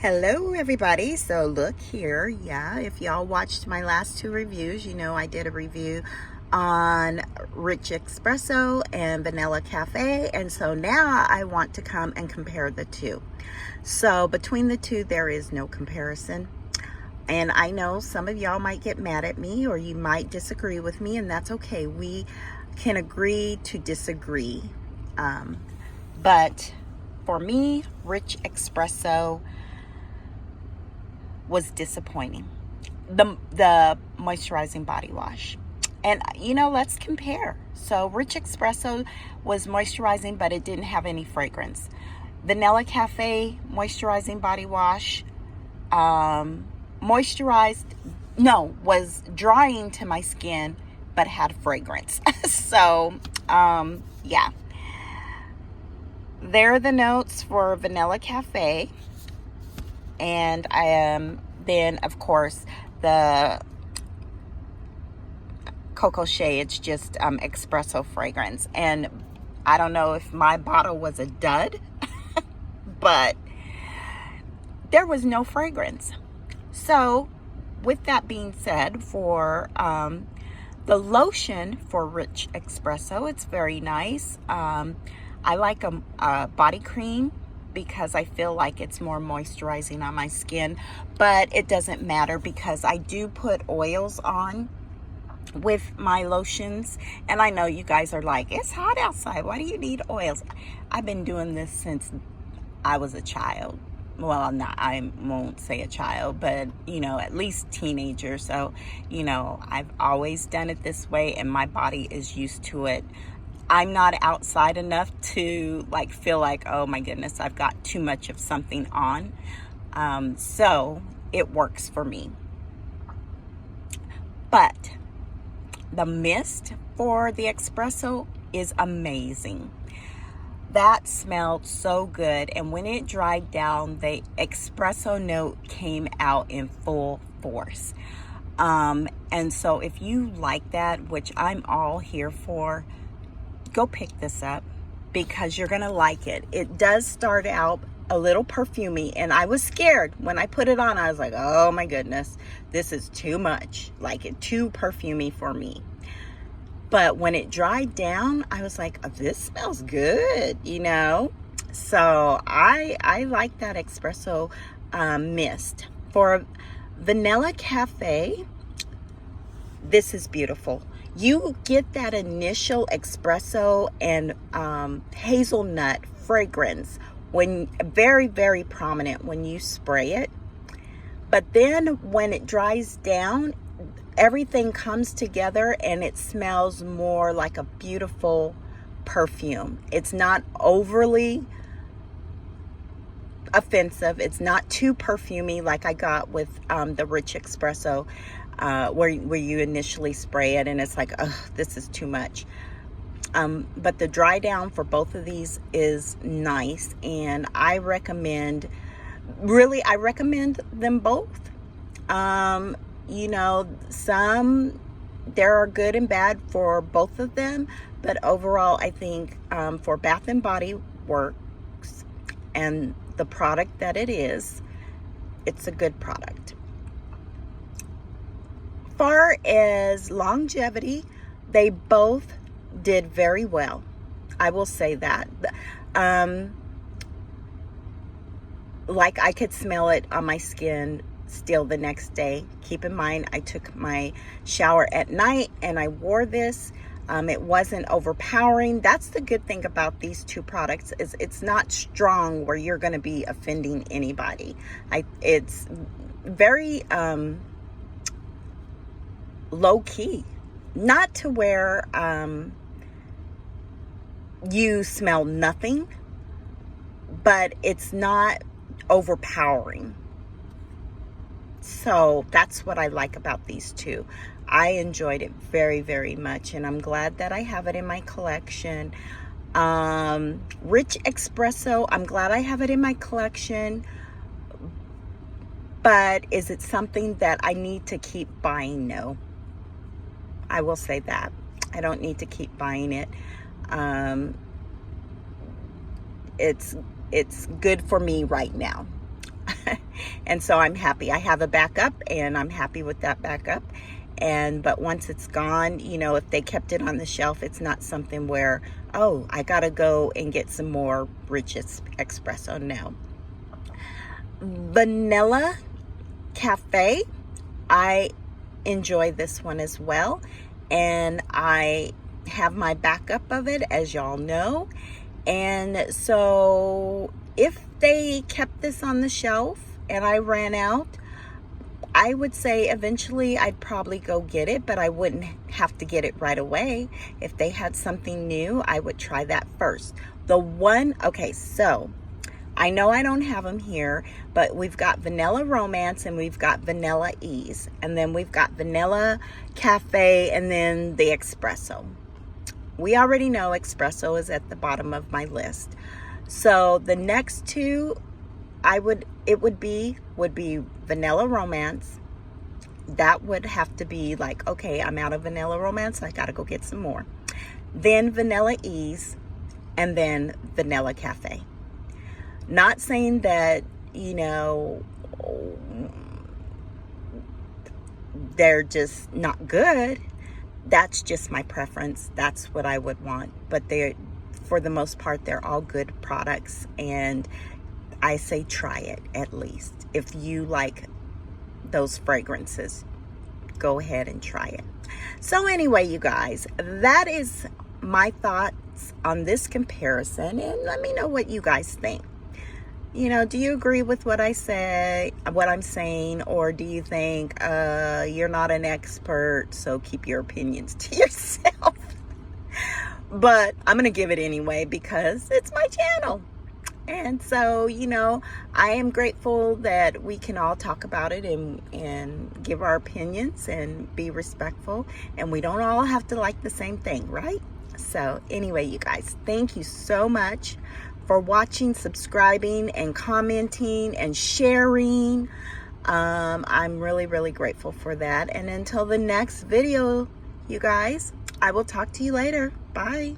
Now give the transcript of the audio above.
Hello everybody. So look here, if y'all watched my last two reviews, you know I did a review on Rich Espresso and Vanilla Cafe, and so now I want to come and compare the two. So between the two there is no comparison, and I know some of y'all might get mad at me or you might disagree with me, and that's okay. We can agree to disagree, but for me, Rich Espresso was disappointing. The moisturizing body wash. And let's compare. So Rich Espresso was moisturizing, but it didn't have any fragrance. Vanilla Cafe moisturizing body wash was drying to my skin, but had fragrance. So yeah, there are the notes for Vanilla Cafe. And then of course the Coco Shea, it's just espresso fragrance. And I don't know if my bottle was a dud, but there was no fragrance. So with that being said, for the lotion for Rich Espresso, it's very nice. I like a body cream because I feel like it's more moisturizing on my skin, but it doesn't matter because I do put oils on with my lotions. And I know you guys are like, it's hot outside, why do you need oils? I've been doing this since I was a child. Well, I won't say a child, but at least teenager. So I've always done it this way, and my body is used to it. I'm not outside enough to feel like, oh my goodness, I've got too much of something on. So it works for me. But the mist for the espresso is amazing. That smelled so good. And when it dried down, the espresso note came out in full force. And so if you like that, which I'm all here for, go pick this up because you're gonna like it. It does start out a little perfumey, and I was scared when I put it on. I was like, oh my goodness, this is too much, too perfumey for me. But when it dried down, I was like, oh, this smells good, so I like that espresso mist. For Vanilla Cafe, this is beautiful. You get that initial espresso and hazelnut fragrance when very, very prominent when you spray it. But then when it dries down, everything comes together and it smells more like a beautiful perfume. It's not overly offensive. It's not too perfumey like I got with the Rich Espresso. Where you initially spray it and it's like, oh, this is too much. But the dry down for both of these is nice, and I recommend them both. Some there are good and bad for both of them, but overall I think for Bath and Body Works and the product that it is, it's a good product. Far as longevity, they both did very well. I will say that. I could smell it on my skin still the next day. Keep in mind, I took my shower at night and I wore this. It wasn't overpowering. That's the good thing about these two products, is it's not strong where you're going to be offending anybody. It's very low key, not to where you smell nothing, but it's not overpowering. So that's what I like about these two. I enjoyed it very, very much, and I'm glad that I have it in my collection. Rich Espresso, I'm glad I have it in my collection, but is it something that I need to keep buying? No. I will say that. I don't need to keep buying it. It's good for me right now. And so I'm happy. I have a backup, and I'm happy with that backup. But once it's gone, you know, if they kept it on the shelf, it's not something where, oh, I gotta go and get some more rich espresso. No. Vanilla Cafe, I enjoy this one as well, and I have my backup of it, as y'all know. And so if they kept this on the shelf and I ran out, I would say eventually I'd probably go get it, but I wouldn't have to get it right away. If they had something new, I would try that first. Okay, so I know I don't have them here, but we've got Vanilla Romance and we've got Vanilla Ease. And then we've got Vanilla Cafe and then the Espresso. We already know Espresso is at the bottom of my list. So the next two would be Vanilla Romance. That would have to be like, okay, I'm out of Vanilla Romance, I gotta go get some more. Then Vanilla Ease, and then Vanilla Cafe. Not saying that, you know, they're just not good. That's just my preference. That's what I would want. But for the most part, they're all good products, and I say try it at least. If you like those fragrances, go ahead and try it. So anyway, you guys, that is my thoughts on this comparison, and let me know what you guys think. You know, do you agree with what I'm saying, or do you think you're not an expert, so keep your opinions to yourself? But I'm gonna give it anyway because it's my channel. And so, you know, I am grateful that we can all talk about it and give our opinions and be respectful. And we don't all have to like the same thing, right? So anyway, you guys, thank you so much for watching, subscribing, and commenting and sharing. I'm really, really grateful for that. And until the next video, you guys, I will talk to you later. Bye.